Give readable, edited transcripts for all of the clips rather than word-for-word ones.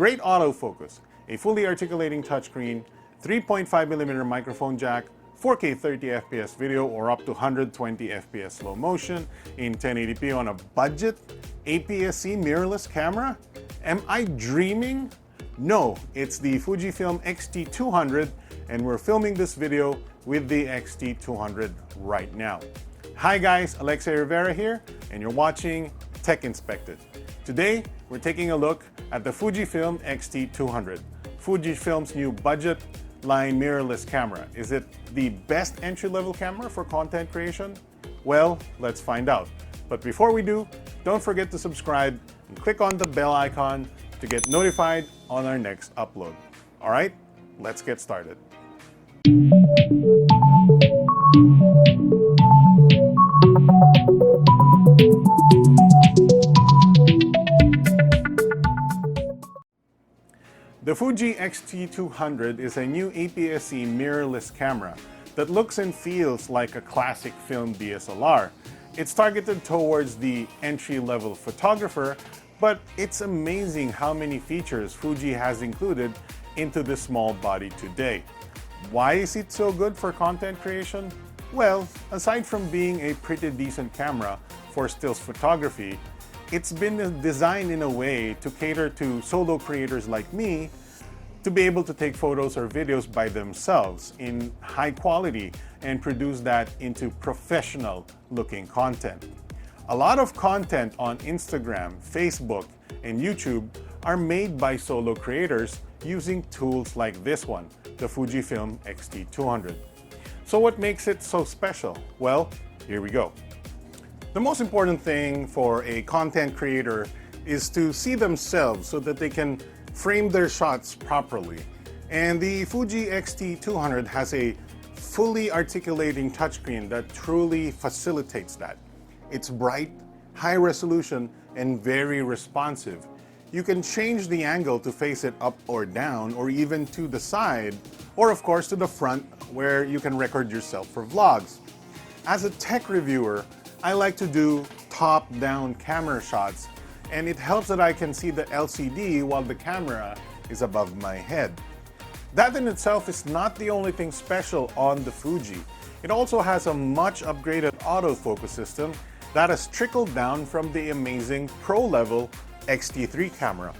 great autofocus, a fully articulating touchscreen, 3.5mm microphone jack, 4K 30fps video or up to 120fps slow motion in 1080p on a budget APS-C mirrorless camera? Am I dreaming? No, it's the Fujifilm X-T200 and we're filming this video with the X-T200 right now. Hi guys, Alexei Rivera here and you're watching Tech Inspected. Today, we're taking a look at the Fujifilm X-T200, Fujifilm's new budget line mirrorless camera. Is it the best entry-level camera for content creation? Well, let's find out. But before we do, don't forget to subscribe and click on the bell icon to get notified on our next upload. All right, let's get started. The Fuji X-T200 is a new APS-C mirrorless camera that looks and feels like a classic film DSLR. It's targeted towards the entry-level photographer, but it's amazing how many features Fuji has included into this small body today. Why is it so good for content creation? Well, aside from being a pretty decent camera for stills photography, it's been designed in a way to cater to solo creators like me to be able to take photos or videos by themselves in high quality and produce that into professional looking content. A lot of content on Instagram, Facebook, and YouTube are made by solo creators using tools like this one, the Fujifilm X-T200. So what makes it so special? Well, here we go. The most important thing for a content creator is to see themselves so that they can frame their shots properly. And the Fuji X-T200 has a fully articulating touchscreen that truly facilitates that. It's bright, high resolution, and very responsive. You can change the angle to face it up or down, or even to the side, or of course to the front where you can record yourself for vlogs. As a tech reviewer, I like to do top-down camera shots, and it helps that I can see the LCD while the camera is above my head. That in itself is not the only thing special on the Fuji. It also has a much upgraded autofocus system that has trickled down from the amazing pro-level X-T3 camera.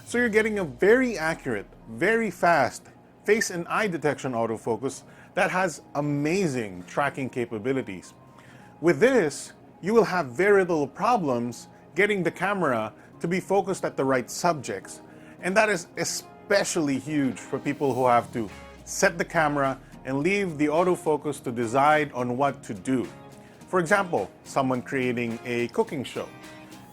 So you're getting a very accurate, very fast face and eye detection autofocus that has amazing tracking capabilities. With this, you will have very little problems getting the camera to be focused at the right subjects. And that is especially huge for people who have to set the camera and leave the autofocus to decide on what to do. For example, someone creating a cooking show.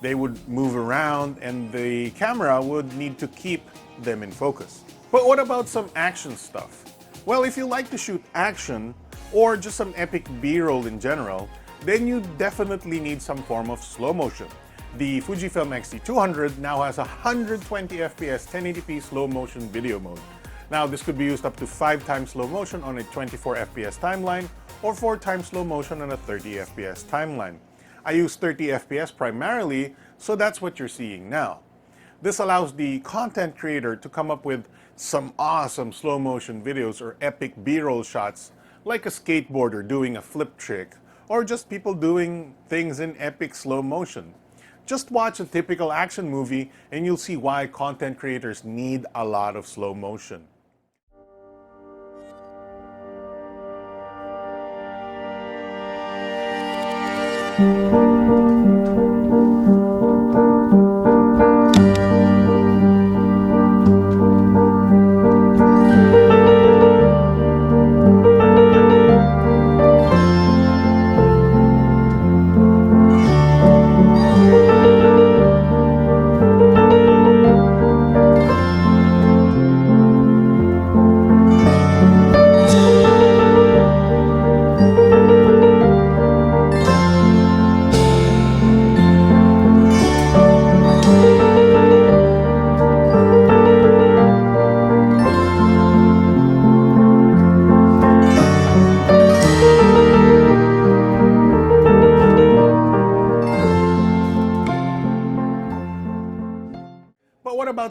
They would move around and the camera would need to keep them in focus. But what about some action stuff? Well, if you like to shoot action or just some epic B-roll in general, then you definitely need some form of slow motion. The Fujifilm X-T200 now has 120fps 1080p slow motion video mode. Now this could be used up to 5 times slow motion on a 24fps timeline or 4 times slow motion on a 30fps timeline. I use 30fps primarily, so that's what you're seeing now. This allows the content creator to come up with some awesome slow motion videos or epic B-roll shots like a skateboarder doing a flip trick or just people doing things in epic slow motion. Just watch a typical action movie and you'll see why content creators need a lot of slow motion.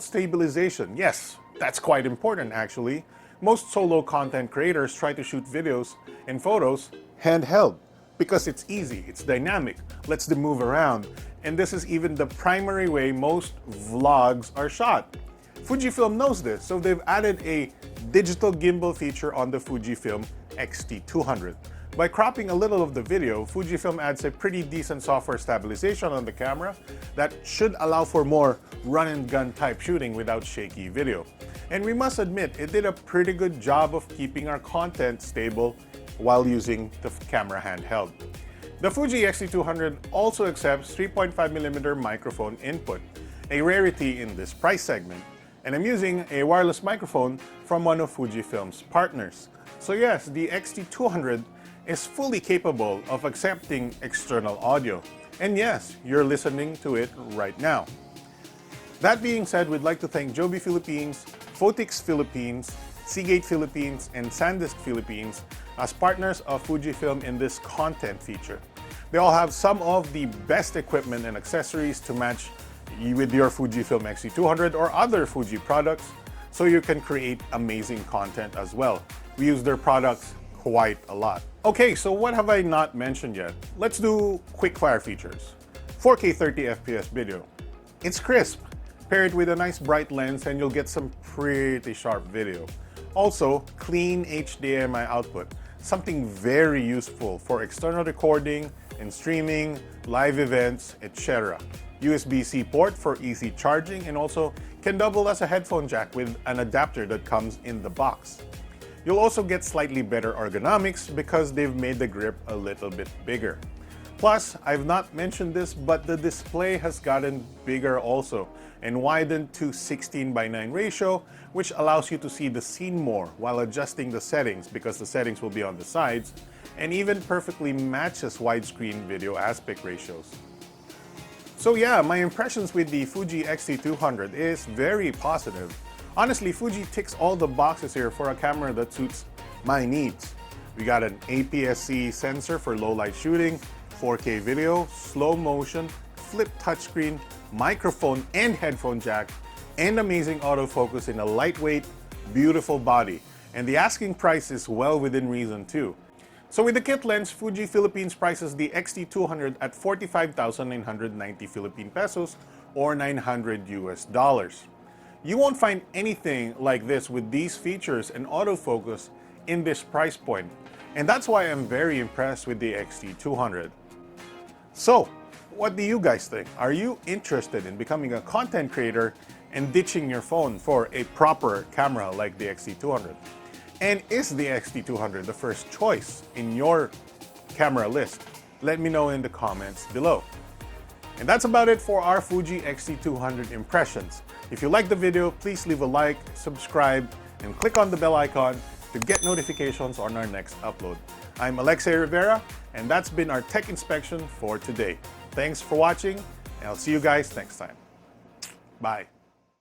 stabilization. Yes, that's quite important actually. Most solo content creators try to shoot videos and photos handheld because it's easy, it's dynamic, lets them move around, and this is even the primary way most vlogs are shot. Fujifilm knows this, so they've added a digital gimbal feature on the Fujifilm X-T200. By cropping a little of the video, Fujifilm adds a pretty decent software stabilization on the camera that should allow for more run-and-gun type shooting without shaky video. And we must admit, it did a pretty good job of keeping our content stable while using the camera handheld. The Fuji X-T200 also accepts 3.5mm microphone input, a rarity in this price segment. And I'm using a wireless microphone from one of Fujifilm's partners. So yes, the X-T200 is fully capable of accepting external audio. And yes, you're listening to it right now. That being said, we'd like to thank Joby Philippines, Phottix Philippines, Seagate Philippines, and SanDisk Philippines as partners of Fujifilm in this content feature. They all have some of the best equipment and accessories to match with your Fujifilm X-T200 or other Fuji products, so you can create amazing content as well. We use their products quite a lot. Okay, so what have I not mentioned yet? Let's do quick fire features. 4K 30 FPS video. It's crisp. Pair it with a nice bright lens and you'll get some pretty sharp video. Also, clean HDMI output, something very useful for external recording and streaming, live events, etc. USB-C port for easy charging, and also can double as a headphone jack with an adapter that comes in the box. You'll also get slightly better ergonomics because they've made the grip a little bit bigger. Plus, I've not mentioned this, but the display has gotten bigger also and widened to 16:9 ratio, which allows you to see the scene more while adjusting the settings because the settings will be on the sides, and even perfectly matches widescreen video aspect ratios. So yeah, my impressions with the Fuji X-T200 is very positive. Honestly, Fuji ticks all the boxes here for a camera that suits my needs. We got an APS-C sensor for low light shooting, 4K video, slow motion, flip touchscreen, microphone and headphone jack, and amazing autofocus in a lightweight, beautiful body. And the asking price is well within reason too. So with the kit lens, Fuji Philippines prices the X-T200 at 45,990 Philippine pesos or $900 US. You won't find anything like this with these features and autofocus in this price point. And that's why I'm very impressed with the X-T200. So, what do you guys think? Are you interested in becoming a content creator and ditching your phone for a proper camera like the X-T200? And is the X-T200 the first choice in your camera list? Let me know in the comments below. And that's about it for our Fuji X-T200 impressions. If you liked the video, please leave a like, subscribe, and click on the bell icon to get notifications on our next upload. I'm Alexei Rivera, and that's been our tech inspection for today. Thanks for watching, and I'll see you guys next time. Bye.